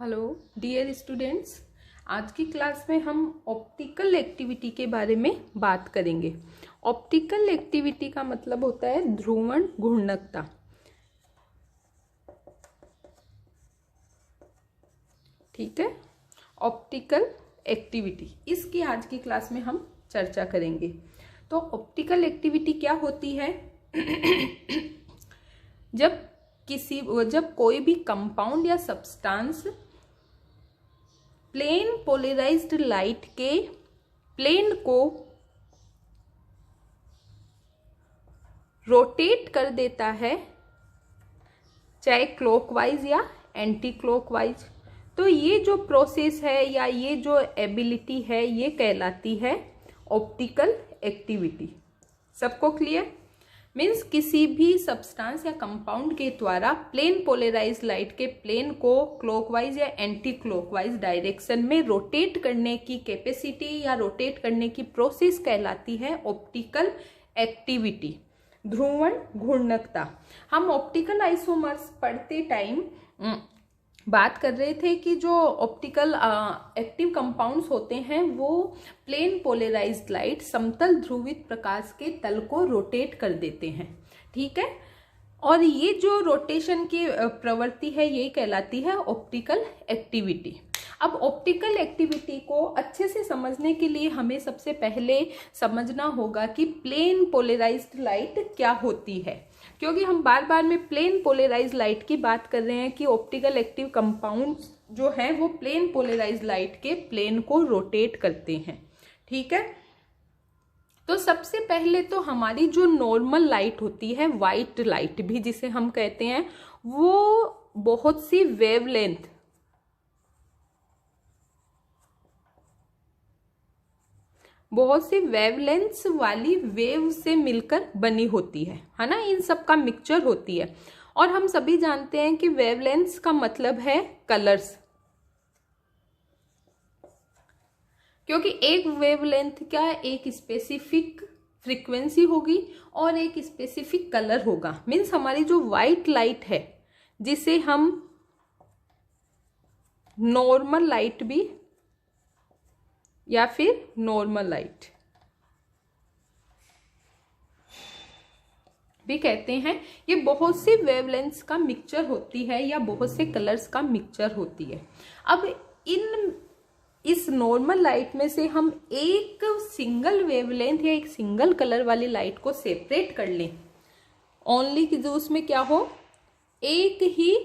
Hello dear students, आज की class में हम ऑप्टिकल एक्टिविटी के बारे में बात करेंगे। ऑप्टिकल एक्टिविटी का मतलब होता है ध्रुवण घूर्णकता। ठीक है, ऑप्टिकल एक्टिविटी इसकी आज की क्लास में हम चर्चा करेंगे। तो ऑप्टिकल एक्टिविटी क्या होती है? जब कोई भी कंपाउंड या सब्सटेंस प्लेन पोलराइज्ड लाइट के प्लेन को रोटेट कर देता है, चाहे क्लॉकवाइज या एंटी क्लॉकवाइज, तो ये जो प्रोसेस है या ये जो एबिलिटी है ये कहलाती है ऑप्टिकल एक्टिविटी। सबको क्लियर? मीन्स किसी भी सब्सटेंस या कंपाउंड के द्वारा प्लेन पोलराइज्ड लाइट के प्लेन को क्लॉकवाइज या एंटी क्लॉकवाइज डायरेक्शन में रोटेट करने की कैपेसिटी या रोटेट करने की प्रोसेस कहलाती है ऑप्टिकल एक्टिविटी, ध्रुवण घूर्णकता। हम ऑप्टिकल आइसोमर्स पढ़ते टाइम बात कर रहे थे कि जो ऑप्टिकल एक्टिव कंपाउंड्स होते हैं वो प्लेन पोलराइज्ड लाइट समतल ध्रुवित प्रकाश के तल को रोटेट कर देते हैं। ठीक है, और ये जो रोटेशन की प्रवृत्ति है ये कहलाती है ऑप्टिकल एक्टिविटी। अब ऑप्टिकल एक्टिविटी को अच्छे से समझने के लिए हमें सबसे पहले समझना होगा कि प्लेन पोलराइज्ड लाइट क्या होती है, क्योंकि हम बार बार में प्लेन पोलराइज्ड लाइट की बात कर रहे हैं कि ऑप्टिकल एक्टिव कंपाउंड्स जो हैं वो प्लेन पोलराइज्ड लाइट के प्लेन को रोटेट करते हैं। ठीक है, तो सबसे पहले तो हमारी जो नॉर्मल लाइट होती है, वाइट लाइट भी जिसे हम कहते हैं, वो बहुत सी वेवलेंथ्स वाली वेव से मिलकर बनी होती है ना। इन सब का मिक्सचर होती है, और हम सभी जानते हैं कि वेवलेंथ्स का मतलब है कलर्स, क्योंकि एक वेवलेंथ का एक स्पेसिफिक फ्रीक्वेंसी होगी और एक स्पेसिफिक कलर होगा। मीन्स हमारी जो वाइट लाइट है जिसे हम नॉर्मल लाइट भी या फिर नॉर्मल लाइट भी कहते हैं, ये बहुत सी वेवलेंथ्स का मिक्सचर होती है या बहुत से कलर्स का मिक्सचर होती है। अब इस नॉर्मल लाइट में से हम एक सिंगल वेवलेंथ या एक सिंगल कलर वाली लाइट को सेपरेट कर लें, ओनली कि जो उसमें क्या हो, एक ही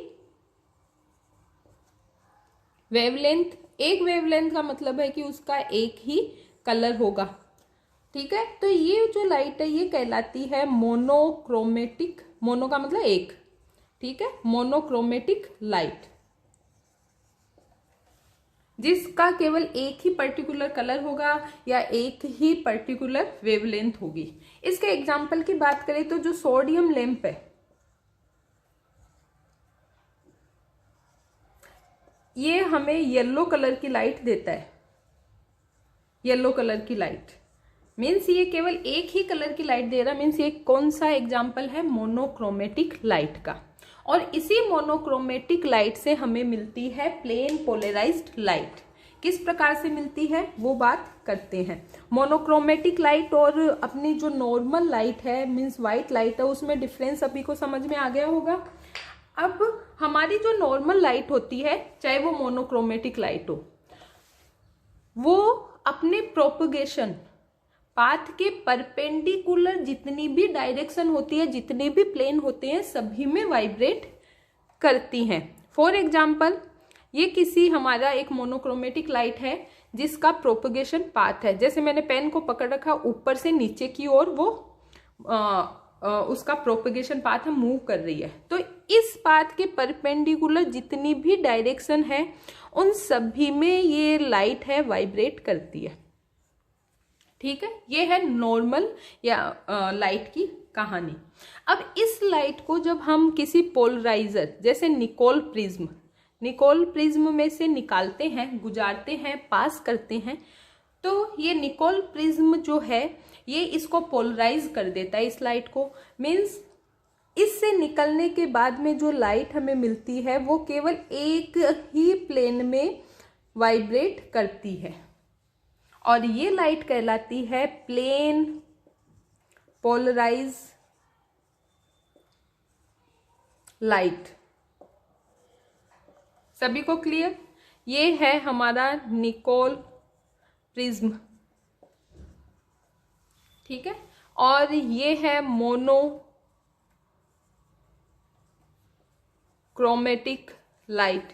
वेवलेंथ। एक वेवलेंथ का मतलब है कि उसका एक ही कलर होगा। ठीक है, तो ये जो लाइट है ये कहलाती है मोनोक्रोमेटिक। मोनो का मतलब एक, ठीक है, मोनोक्रोमेटिक लाइट, जिसका केवल एक ही पर्टिकुलर कलर होगा या एक ही पर्टिकुलर वेवलेंथ होगी। इसके एग्जाम्पल की बात करें तो जो सोडियम लैंप है ये हमें येलो कलर की लाइट देता है। येलो कलर की लाइट मीन्स ये केवल एक ही कलर की लाइट दे रहा है। मीन्स ये कौन सा एग्जाम्पल है? मोनोक्रोमेटिक लाइट का। और इसी मोनोक्रोमेटिक लाइट से हमें मिलती है प्लेन पोलराइज्ड लाइट। किस प्रकार से मिलती है वो बात करते हैं। मोनोक्रोमेटिक लाइट और अपनी जो नॉर्मल लाइट है मीन्स वाइट लाइट है, उसमें डिफरेंस सभी को समझ में आ गया होगा। अब हमारी जो नॉर्मल लाइट होती है, चाहे वो मोनोक्रोमेटिक लाइट हो, वो अपने प्रोपगेशन पाथ के परपेंडिकुलर जितनी भी डायरेक्शन होती है, जितने भी प्लेन होते हैं, सभी में वाइब्रेट करती हैं। फॉर एग्जाम्पल, ये किसी हमारा एक मोनोक्रोमेटिक लाइट है जिसका प्रोपगेशन पाथ है। जैसे मैंने पेन को पकड़ रखा, ऊपर से नीचे की ओर वो उसका प्रोपगेशन पाथ मूव कर रही है। तो इस पाथ के परपेंडिकुलर जितनी भी डायरेक्शन है उन सभी में ये लाइट है वाइब्रेट करती है। ठीक है, ये है नॉर्मल या लाइट की कहानी। अब इस लाइट को जब हम किसी पोलराइजर जैसे निकोल प्रिज्म में से निकालते हैं, गुजारते हैं, पास करते हैं, तो ये निकोल प्रिज्म जो है ये इसको पोलराइज कर देता है, इस लाइट को। मीन्स इससे निकलने के बाद में जो लाइट हमें मिलती है वो केवल एक ही प्लेन में वाइब्रेट करती है और ये लाइट कहलाती है प्लेन पोलराइज लाइट। सभी को क्लियर? ये है हमारा निकोल प्रिज्म, ठीक है, और ये है मोनोक्रोमेटिक लाइट।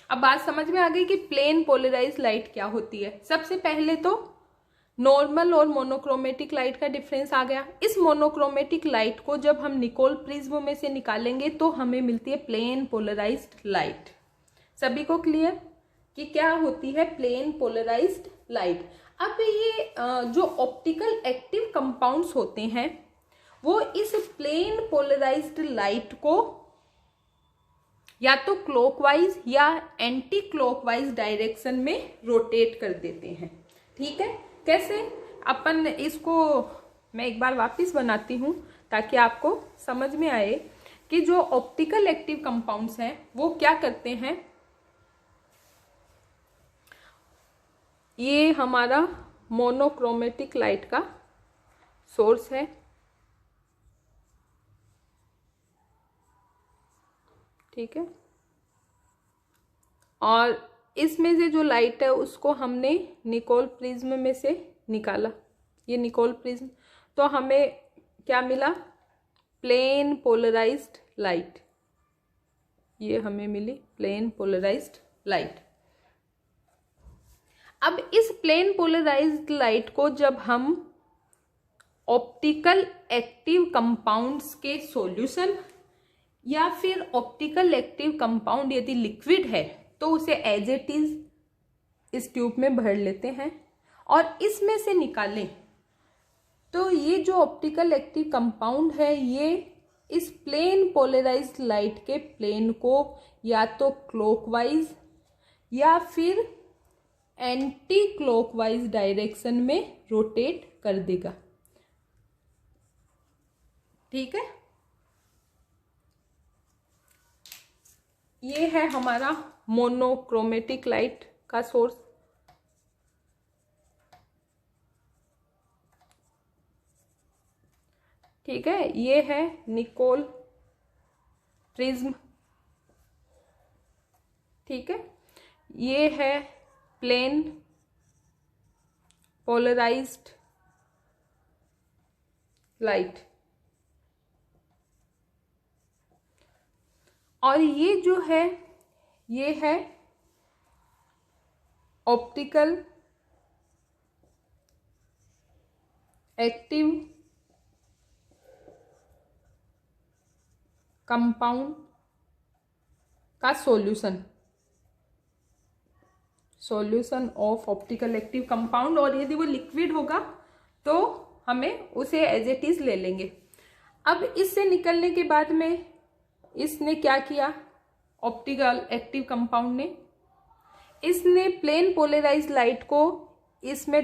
अब बात समझ में आ गई कि प्लेन पोलराइज लाइट क्या होती है। सबसे पहले तो नॉर्मल और मोनोक्रोमेटिक लाइट का डिफरेंस आ गया। इस मोनोक्रोमेटिक लाइट को जब हम निकोल प्रिज्म में से निकालेंगे तो हमें मिलती है प्लेन पोलराइज्ड लाइट। सभी को क्लियर कि क्या होती है प्लेन पोलराइज्ड लाइट? अब ये जो ऑप्टिकल एक्टिव कंपाउंड्स होते हैं वो इस प्लेन पोलराइज्ड लाइट को या तो क्लॉकवाइज या एंटी क्लॉकवाइज डायरेक्शन में रोटेट कर देते हैं। ठीक है, कैसे? अपन इसको मैं एक बार वापस बनाती हूँ ताकि आपको समझ में आए कि जो ऑप्टिकल एक्टिव कंपाउंड्स हैं वो क्या करते हैं। ये हमारा मोनोक्रोमेटिक लाइट का सोर्स है, ठीक है, और इसमें से जो लाइट है उसको हमने निकोल प्रिज्म में से निकाला। ये निकोल प्रिज्म, तो हमें क्या मिला? Plane polarised light. ये हमें मिली प्लेन पोलराइज्ड लाइट। अब इस प्लेन पोलराइज्ड लाइट को जब हम ऑप्टिकल एक्टिव कंपाउंड्स के सॉल्यूशन या फिर ऑप्टिकल एक्टिव कंपाउंड यदि लिक्विड है तो उसे एज इट इज इस ट्यूब में भर लेते हैं और इसमें से निकालें तो ये जो ऑप्टिकल एक्टिव कंपाउंड है ये इस प्लेन पोलराइज्ड लाइट के प्लेन को या तो क्लॉकवाइज या फिर एंटी क्लॉकवाइज डायरेक्शन में रोटेट कर देगा। ठीक है, ये है हमारा मोनोक्रोमेटिक लाइट का सोर्स। ठीक है, ये है निकोल प्रिज्म। ठीक है, ये है प्लेन पोलराइज्ड लाइट, और ये जो है ये है ऑप्टिकल एक्टिव कंपाउंड का solution of optical active compound, और यदि वो लिक्विड होगा तो हमें उसे एज इट इज ले लेंगे। अब इससे निकलने के बाद में इसने क्या किया? ऑप्टिकल एक्टिव कंपाउंड ने इसने प्लेन पोलराइज्ड लाइट को इसमें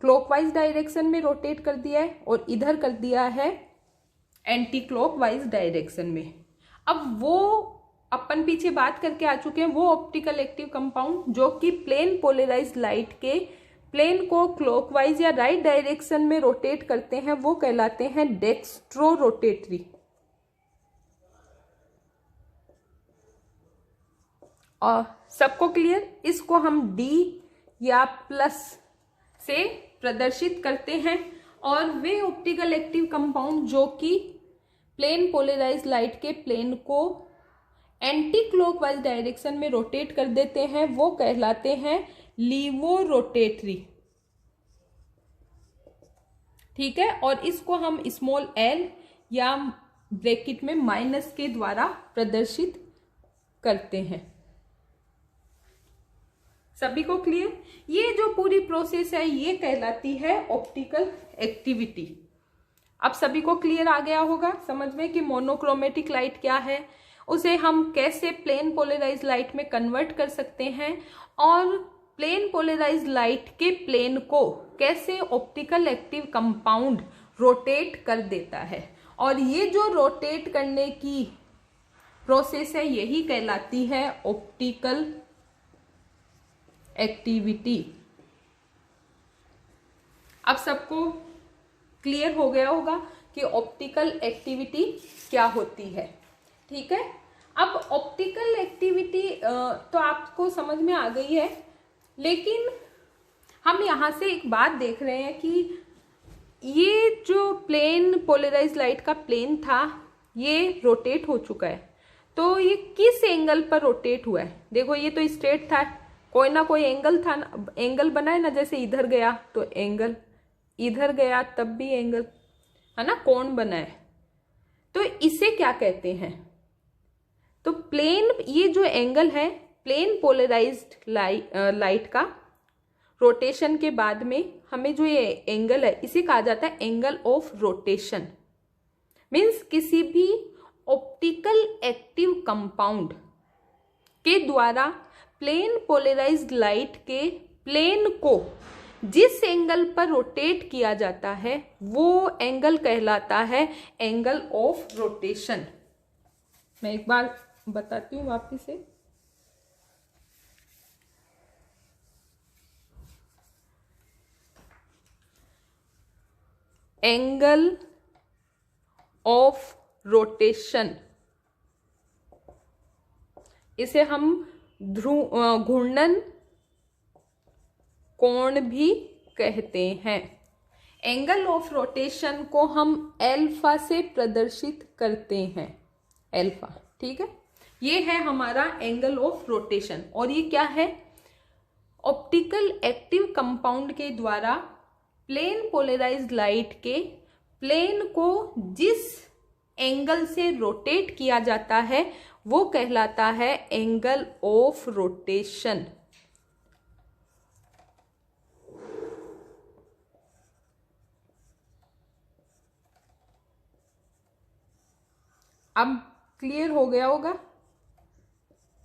क्लॉकवाइज डायरेक्शन में रोटेट कर दिया है और इधर कर दिया है एंटी क्लॉकवाइज डायरेक्शन में। अब वो अपन पीछे बात करके आ चुके हैं, वो ऑप्टिकल एक्टिव कंपाउंड जो कि प्लेन पोलराइज्ड लाइट के प्लेन को क्लॉकवाइज या राइट डायरेक्शन में रोटेट करते हैं, वो कहलाते हैं डेक्स्ट्रो रोटेटरी। और सबको क्लियर? इसको हम D या प्लस से प्रदर्शित करते हैं, और वे ऑप्टिकल एक्टिव कंपाउंड जो कि प्लेन पोलराइज्ड लाइट के प्लेन को एंटी क्लॉकवाइज डायरेक्शन में रोटेट कर देते हैं वो कहलाते हैं लीवो रोटेटरी। ठीक है, और इसको हम स्मॉल l या ब्रैकेट में माइनस के द्वारा प्रदर्शित करते हैं। सभी को क्लियर? ये जो पूरी प्रोसेस है ये कहलाती है ऑप्टिकल एक्टिविटी। अब सभी को क्लियर आ गया होगा समझ में कि मोनोक्रोमेटिक लाइट क्या है, उसे हम कैसे प्लेन पोलराइज्ड लाइट में कन्वर्ट कर सकते हैं, और प्लेन पोलराइज्ड लाइट के प्लेन को कैसे ऑप्टिकल एक्टिव कंपाउंड रोटेट कर देता है। और ये जो रोटेट करने की प्रोसेस है यही कहलाती है ऑप्टिकल एक्टिविटी। अब सबको क्लियर हो गया होगा कि ऑप्टिकल एक्टिविटी क्या होती है। ठीक है, अब ऑप्टिकल एक्टिविटी तो आपको समझ में आ गई है, लेकिन हम यहाँ से एक बात देख रहे हैं कि ये जो प्लेन पोलराइज लाइट का प्लेन था ये रोटेट हो चुका है, तो ये किस एंगल पर रोटेट हुआ है? देखो ये तो स्ट्रेट था, कोई ना कोई एंगल था ना, एंगल बना है ना, जैसे इधर गया तो एंगल, इधर गया तब भी एंगल है ना, कोण बना है। तो इसे क्या कहते हैं? तो प्लेन, ये जो एंगल है प्लेन पोलराइज्ड लाइट का रोटेशन के बाद में हमें जो ये एंगल है इसे कहा जाता है एंगल ऑफ रोटेशन। मीन्स किसी भी ऑप्टिकल एक्टिव कंपाउंड के द्वारा प्लेन पोलराइज्ड लाइट के प्लेन को जिस एंगल पर रोटेट किया जाता है वो एंगल कहलाता है एंगल ऑफ रोटेशन। मैं एक बार बताती हूँ वापिस से। एंगल ऑफ रोटेशन, इसे हम घूर्णन कोण भी कहते हैं। एंगल ऑफ रोटेशन को हम एल्फा से प्रदर्शित करते हैं, एल्फा। ठीक है, ये है हमारा एंगल ऑफ रोटेशन। और ये क्या है? ऑप्टिकल एक्टिव कंपाउंड के द्वारा प्लेन पोलराइज्ड लाइट के प्लेन को जिस एंगल से रोटेट किया जाता है वो कहलाता है एंगल ऑफ रोटेशन। अब क्लियर हो गया होगा।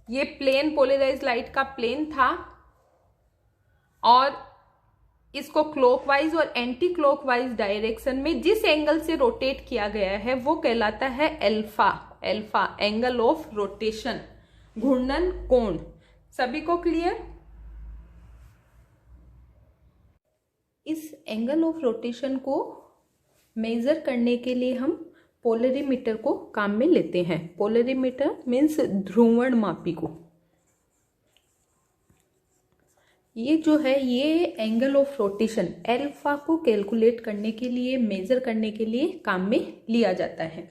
ये प्लेन पोलराइज्ड लाइट का प्लेन था और इसको क्लॉकवाइज और एंटी क्लॉकवाइज डायरेक्शन में जिस एंगल से रोटेट किया गया है वो कहलाता है alpha. Alpha angle of rotation, घूर्णन कोण। सभी को क्लियर? इस एंगल ऑफ रोटेशन को मेजर करने के लिए हम पोलरीमीटर को काम में लेते हैं। पोलरीमीटर मीन्स ध्रुवण मापी को। ये जो है ये एंगल ऑफ रोटेशन एल्फा को कैलकुलेट करने के लिए, मेजर करने के लिए काम में लिया जाता है।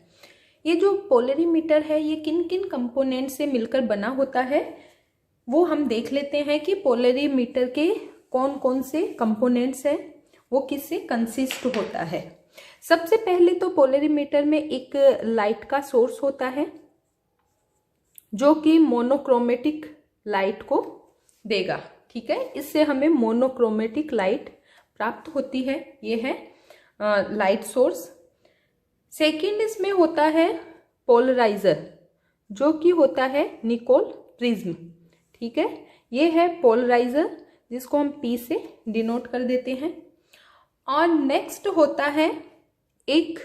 ये जो पोलरीमीटर है ये किन किन कंपोनेंट से मिलकर बना होता है वो हम देख लेते हैं कि पोलरीमीटर के कौन कौन से कंपोनेंट्स हैं, वो किससे कंसिस्ट होता है। सबसे पहले तो पोलरीमीटर में एक लाइट का सोर्स होता है जो कि मोनोक्रोमेटिक लाइट को देगा। ठीक है, इससे हमें मोनोक्रोमेटिक लाइट प्राप्त होती है। ये है लाइट सोर्स। सेकंड इसमें होता है पोलराइजर जो कि होता है निकोल प्रिज्म। ठीक है, ये है पोलराइजर जिसको हम P से डिनोट कर देते हैं। और नेक्स्ट होता है एक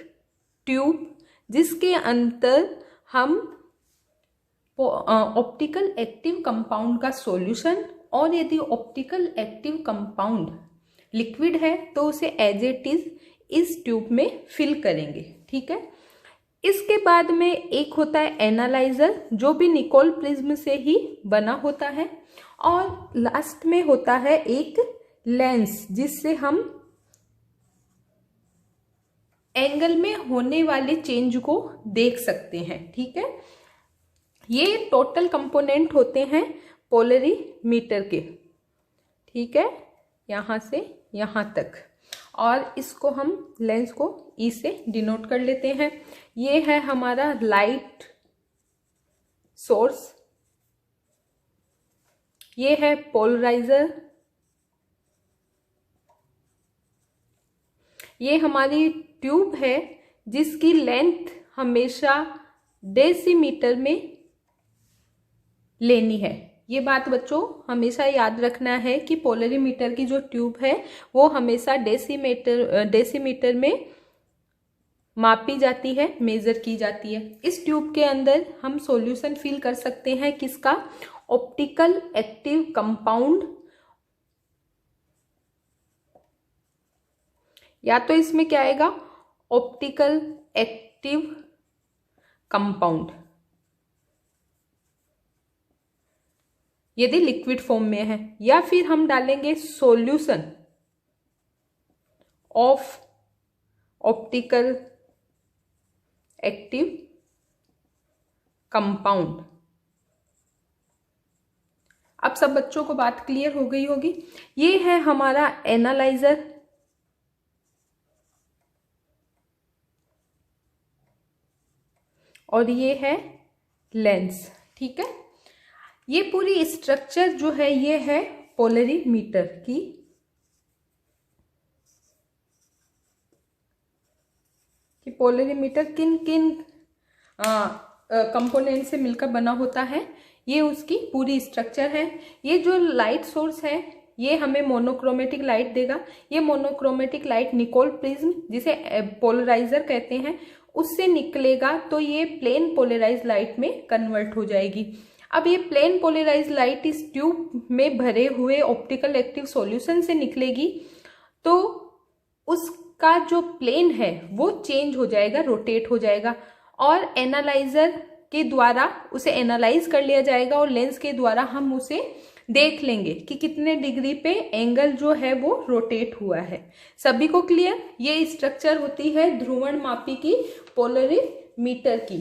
ट्यूब जिसके अंदर हम ऑप्टिकल एक्टिव कंपाउंड का सॉल्यूशन, और यदि ऑप्टिकल एक्टिव कंपाउंड लिक्विड है तो उसे एज इट इज इस ट्यूब में फिल करेंगे। ठीक है, इसके बाद में एक होता है एनालाइजर जो भी निकोल प्रिज्म से ही बना होता है। और लास्ट में होता है एक लेंस जिससे हम एंगल में होने वाले चेंज को देख सकते हैं। ठीक है, ये टोटल कंपोनेंट होते हैं पोलरीमीटर के। ठीक है, यहाँ से यहाँ तक। और इसको हम लेंस को ई से डिनोट कर लेते हैं। ये है हमारा लाइट सोर्स, ये है पोलराइजर, ये हमारी ट्यूब है जिसकी लेंथ हमेशा डेसीमीटर में लेनी है। ये बात बच्चों हमेशा याद रखना है कि पोलरीमीटर की जो ट्यूब है वो हमेशा डेसीमीटर में मापी जाती है, मेजर की जाती है। इस ट्यूब के अंदर हम सॉल्यूशन फिल कर सकते हैं किसका, ऑप्टिकल एक्टिव कंपाउंड, या तो इसमें क्या आएगा ऑप्टिकल एक्टिव कंपाउंड यदि लिक्विड फॉर्म में है, या फिर हम डालेंगे solution of optical active compound. अब सब बच्चों को बात क्लियर हो गई होगी। ये है हमारा एनालाइजर, और ये है लेंस। ठीक है, ये पूरी स्ट्रक्चर जो है ये है पोलरीमीटर की। कि पोलरीमीटर किन किन कंपोनेंट से मिलकर बना होता है, ये उसकी पूरी स्ट्रक्चर है। ये जो लाइट सोर्स है ये हमें मोनोक्रोमेटिक लाइट देगा। ये मोनोक्रोमेटिक लाइट निकोल प्रिज्म, जिसे पोलराइजर कहते हैं, उससे निकलेगा तो ये प्लेन पोलराइज लाइट में कन्वर्ट हो जाएगी। अब ये प्लेन पोलराइज लाइट इस ट्यूब में भरे हुए ऑप्टिकल एक्टिव सॉल्यूशन से निकलेगी, तो उसका जो प्लेन है वो चेंज हो जाएगा, रोटेट हो जाएगा, और एनालाइजर के द्वारा उसे एनालाइज कर लिया जाएगा, और लेंस के द्वारा हम उसे देख लेंगे कि कितने डिग्री पे एंगल जो है वो रोटेट हुआ है। सभी को क्लियर? ये स्ट्रक्चर होती है ध्रुवण मापी की, पोलरीमीटर की।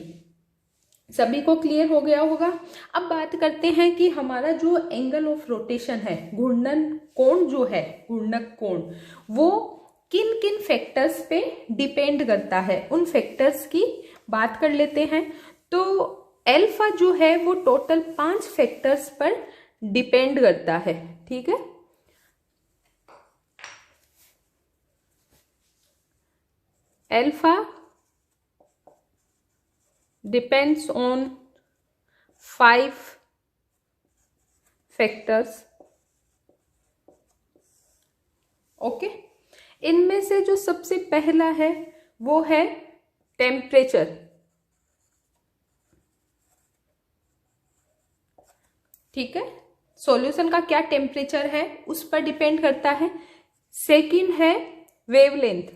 सभी को क्लियर हो गया होगा। अब बात करते हैं कि हमारा जो एंगल ऑफ रोटेशन है, घूर्णन कोण जो है, घूर्णक कोण, वो किन किन फैक्टर्स पे डिपेंड करता है, उन फैक्टर्स की बात कर लेते हैं। तो अल्फा जो है वो टोटल 5 फैक्टर्स पर डिपेंड करता है। ठीक है, alpha depends on 5 factors. Okay, इनमें से जो सबसे पहला है वो है टेम्परेचर। ठीक है, सॉल्यूशन का क्या टेम्परेचर है उस पर डिपेंड करता है। सेकंड है वेवलेंथ।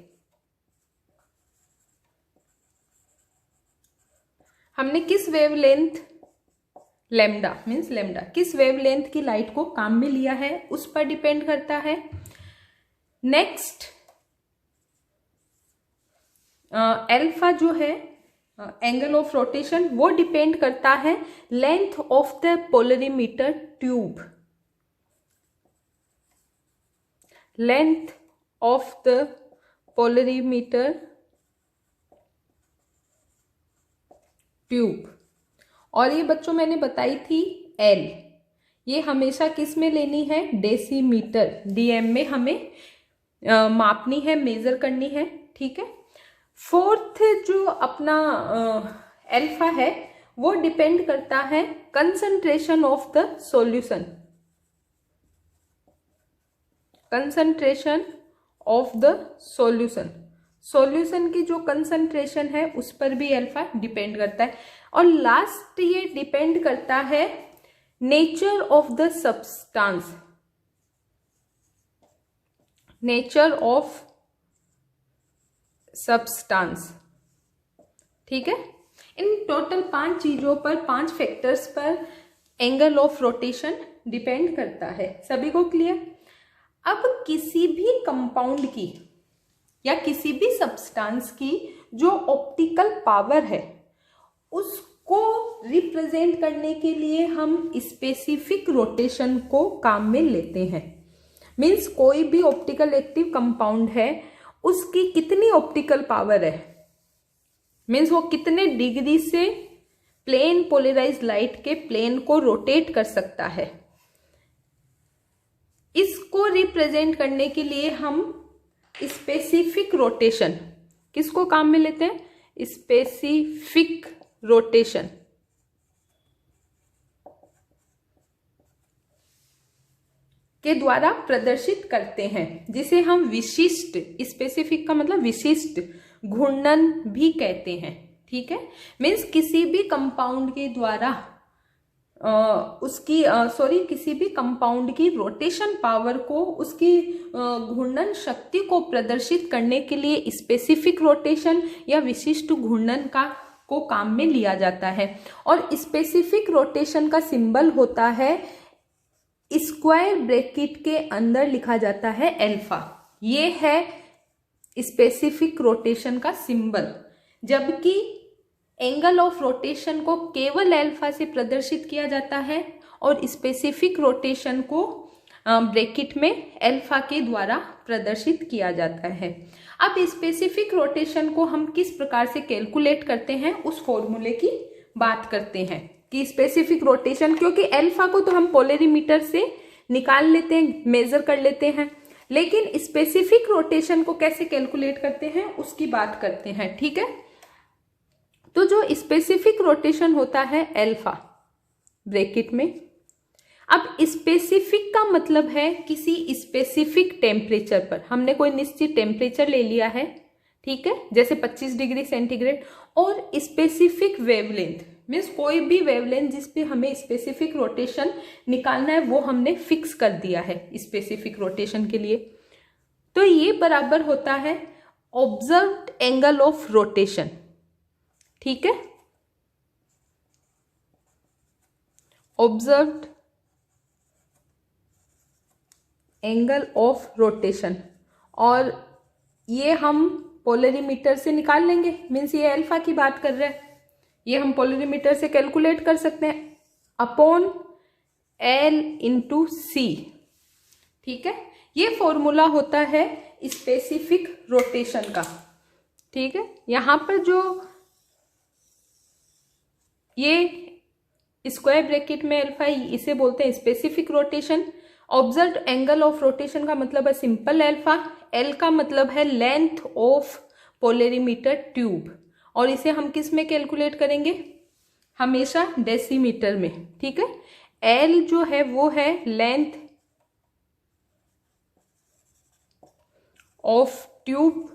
हमने किस वेवलेंथ, लैम्डा मीन्स लैम्डा, किस वेवलेंथ की लाइट को काम में लिया है उस पर डिपेंड करता है। नेक्स्ट अल्फा जो है एंगल ऑफ रोटेशन, वो डिपेंड करता है length of the polarimeter tube, length of the polarimeter tube. और ये बच्चों मैंने बताई थी एल, ये हमेशा किस में लेनी है, डेसीमीटर, डीएम में हमें मापनी है, मेजर करनी है। ठीक है, फोर्थ जो अपना अल्फा है वो डिपेंड करता है concentration of the solution, concentration of the solution, solution की जो कंसंट्रेशन है उस पर भी अल्फा डिपेंड करता है। और लास्ट ये डिपेंड करता है nature of the substance, nature of substance. ठीक है, इन टोटल 5 चीजों पर, 5 फैक्टर्स पर एंगल ऑफ रोटेशन डिपेंड करता है। सभी को क्लियर? अब किसी भी कंपाउंड की या किसी भी सब्सटेंस की जो ऑप्टिकल पावर है उसको रिप्रेजेंट करने के लिए हम स्पेसिफिक रोटेशन को काम में लेते हैं। मीन्स कोई भी ऑप्टिकल एक्टिव कंपाउंड है, उसकी कितनी ऑप्टिकल पावर है, मीन्स वो कितने डिग्री से प्लेन पोलराइज लाइट के प्लेन को रोटेट कर सकता है, इसको रिप्रेजेंट करने के लिए हम स्पेसिफिक रोटेशन किसको काम में लेते हैं, स्पेसिफिक रोटेशन के द्वारा प्रदर्शित करते हैं, जिसे हम विशिष्ट, स्पेसिफिक का मतलब विशिष्ट घूर्णन भी कहते हैं। ठीक है, मीन्स किसी भी कंपाउंड के द्वारा किसी भी कंपाउंड की रोटेशन पावर को, उसकी घूर्णन शक्ति को प्रदर्शित करने के लिए स्पेसिफिक रोटेशन या विशिष्ट घूर्णन को काम में लिया जाता है। और स्पेसिफिक रोटेशन का सिंबल होता है, स्क्वायर ब्रैकेट के अंदर लिखा जाता है अल्फा। ये है स्पेसिफिक रोटेशन का सिंबल, जबकि एंगल ऑफ रोटेशन को केवल अल्फा से प्रदर्शित किया जाता है और स्पेसिफिक रोटेशन को ब्रैकेट में अल्फा के द्वारा प्रदर्शित किया जाता है। अब स्पेसिफिक रोटेशन को हम किस प्रकार से कैलकुलेट करते हैं उस फॉर्मूले की बात करते हैं कि स्पेसिफिक रोटेशन, क्योंकि अल्फा को तो हम पोलरीमीटर से निकाल लेते हैं, मेजर कर लेते हैं, लेकिन स्पेसिफिक रोटेशन को कैसे कैलकुलेट करते हैं उसकी बात करते हैं। ठीक है, तो जो स्पेसिफिक रोटेशन होता है अल्फा ब्रैकेट में, अब स्पेसिफिक का मतलब है किसी स्पेसिफिक टेम्परेचर पर, हमने कोई निश्चित टेम्परेचर ले लिया है, ठीक है, जैसे 25 डिग्री सेंटीग्रेड, और स्पेसिफिक वेवलेंथ मीन्स कोई भी वेवलेंथ जिस पे हमें स्पेसिफिक रोटेशन निकालना है वो हमने फिक्स कर दिया है स्पेसिफिक रोटेशन के लिए। तो ये बराबर होता है ऑब्जर्व्ड एंगल ऑफ रोटेशन। ठीक है, ऑब्जर्व्ड एंगल ऑफ रोटेशन, और ये हम पोलरीमीटर से निकाल लेंगे, मीन्स ये अल्फा की बात कर रहे हैं, ये हम पोलरीमीटर से कैलकुलेट कर सकते हैं अपॉन L इंटू सी। ठीक है, ये फॉर्मूला होता है स्पेसिफिक रोटेशन का। ठीक है, यहां पर जो ये स्क्वायर ब्रैकेट में अल्फा, इसे बोलते हैं specific rotation. Observed angle of rotation का मतलब है सिंपल अल्फा, एल का मतलब है लेंथ ऑफ पोलरीमीटर ट्यूब, और इसे हम किस में कैलकुलेट करेंगे, हमेशा डेसीमीटर में। ठीक है, एल जो है वो है लेंथ ऑफ ट्यूब,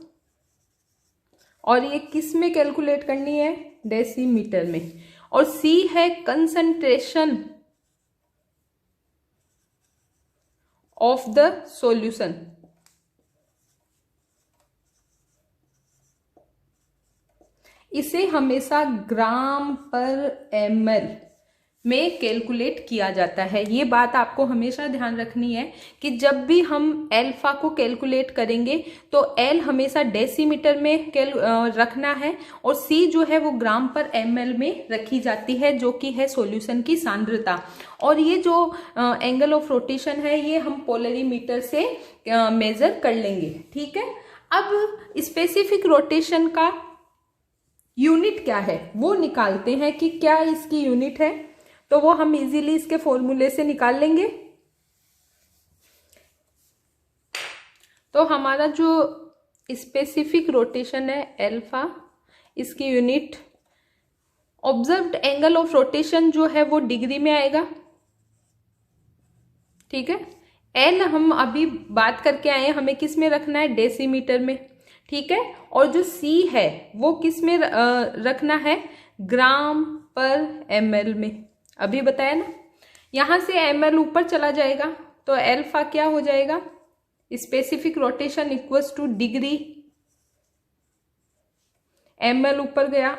और ये किस में कैलकुलेट करनी है, डेसीमीटर में, और सी है कंसंट्रेशन ऑफ द सॉल्यूशन। इसे हमेशा ग्राम पर ml में कैलकुलेट किया जाता है। ये बात आपको हमेशा ध्यान रखनी है कि जब भी हम अल्फा को कैलकुलेट करेंगे तो L हमेशा डेसीमीटर में रखना है, और C जो है वो ग्राम पर ml में रखी जाती है, जो कि है सॉल्यूशन की सांद्रता। और ये जो एंगल ऑफ रोटेशन है ये हम पोलरीमीटर से मेजर कर लेंगे। ठीक है, अब स्पेसिफिक रोटेशन का यूनिट क्या है वो निकालते हैं कि क्या इसकी यूनिट है, तो वो हम इजीली इसके फॉर्मूले से निकाल लेंगे। तो हमारा जो स्पेसिफिक रोटेशन है अल्फा, इसकी unit observed angle of rotation जो है वो डिग्री में आएगा। ठीक है, एल हम अभी बात करके आए हैं, हमें किस में रखना है, डेसीमीटर में। ठीक है, और जो सी है वो किस में रखना है, ग्राम पर ml में, अभी बताया ना। यहां से ml ऊपर चला जाएगा तो अल्फा क्या हो जाएगा, specific rotation equals two degree, ml ऊपर गया,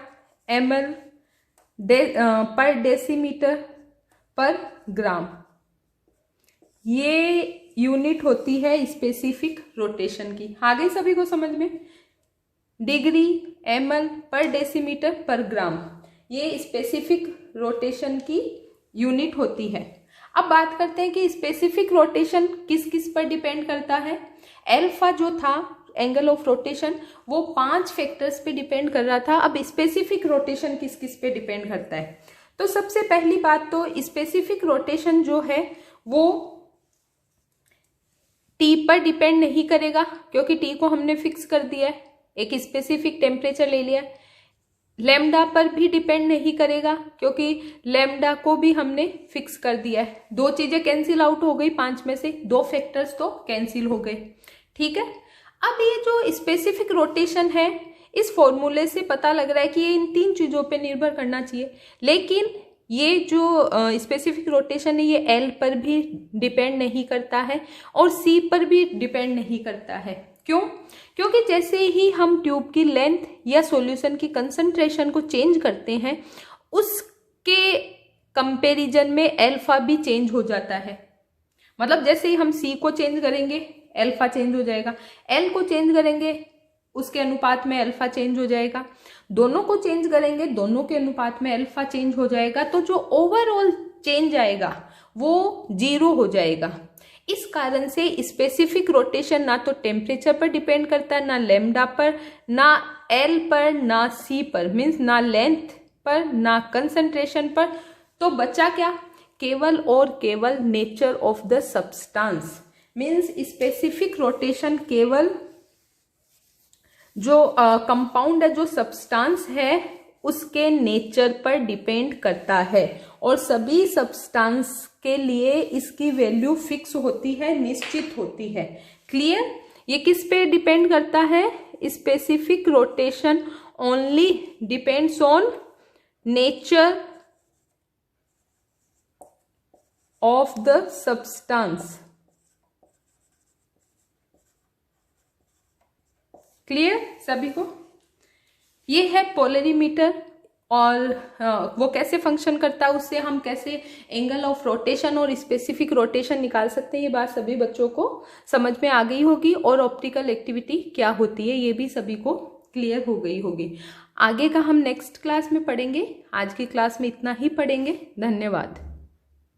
ml पर डेसीमीटर पर ग्राम, ये यूनिट होती है स्पेसिफिक रोटेशन की। आ गई सभी को समझ में, डिग्री, ml पर डेसीमीटर पर ग्राम, ये स्पेसिफिक रोटेशन की यूनिट होती है। अब बात करते हैं कि स्पेसिफिक रोटेशन किस किस पर डिपेंड करता है। अल्फा जो था एंगल ऑफ रोटेशन वो 5 फैक्टर्स पे डिपेंड कर रहा था। अब स्पेसिफिक रोटेशन किस किस पे डिपेंड करता है, तो सबसे पहली बात तो स्पेसिफिक रोटेशन जो है वो टी पर डिपेंड नहीं करेगा, क्योंकि टी को हमने फिक्स कर दिया है, एक स्पेसिफिक टेम्परेचर ले लिया। लैम्डा पर भी डिपेंड नहीं करेगा, क्योंकि लैम्डा को भी हमने फिक्स कर दिया है। 2 चीजें कैंसिल आउट हो गई, 5 में से 2 फैक्टर्स तो कैंसिल हो गए। ठीक है, अब ये जो स्पेसिफिक रोटेशन है इस फॉर्मूले से पता लग रहा है कि ये इन 3 चीज़ों पे निर्भर करना चाहिए। लेकिन ये जो स्पेसिफिक रोटेशन है ये एल पर भी डिपेंड नहीं करता है और सी पर भी डिपेंड नहीं करता है। क्यों? क्योंकि जैसे ही हम ट्यूब की लेंथ या सॉल्यूशन की कंसंट्रेशन को चेंज करते हैं उसके कंपैरिजन में अल्फा भी चेंज हो जाता है। मतलब जैसे ही हम सी को चेंज करेंगे अल्फा चेंज हो जाएगा, एल को चेंज करेंगे उसके अनुपात में अल्फा चेंज हो जाएगा, दोनों को चेंज करेंगे दोनों के अनुपात में अल्फा चेंज हो जाएगा। तो जो ओवरऑल चेंज आएगा वो 0 हो जाएगा। इस कारण से स्पेसिफिक रोटेशन ना तो टेम्परेचर पर डिपेंड करता है, ना लैम्डा पर, ना एल पर, ना सी पर, मीन्स ना लेंथ पर, ना कंसंट्रेशन पर। तो बचा क्या? केवल और केवल nature of the substance. Means specific rotation केवल जो कंपाउंड है, जो सब्सटेंस है, उसके नेचर पर डिपेंड करता है और सभी सब्सटेंस के लिए इसकी वैल्यू फिक्स होती है, निश्चित होती है। क्लियर? ये किस पे डिपेंड करता है? Specific rotation only depends on nature of the substance. Clear सभी को? ये है पोलरीमीटर और वो कैसे फंक्शन करता है, उससे हम कैसे एंगल ऑफ रोटेशन और स्पेसिफिक रोटेशन निकाल सकते हैं, ये बात सभी बच्चों को समझ में आ गई होगी। और ऑप्टिकल एक्टिविटी क्या होती है ये भी सभी को क्लियर हो गई होगी। आगे का हम नेक्स्ट क्लास में पढ़ेंगे। आज की क्लास में इतना ही पढ़ेंगे। धन्यवाद।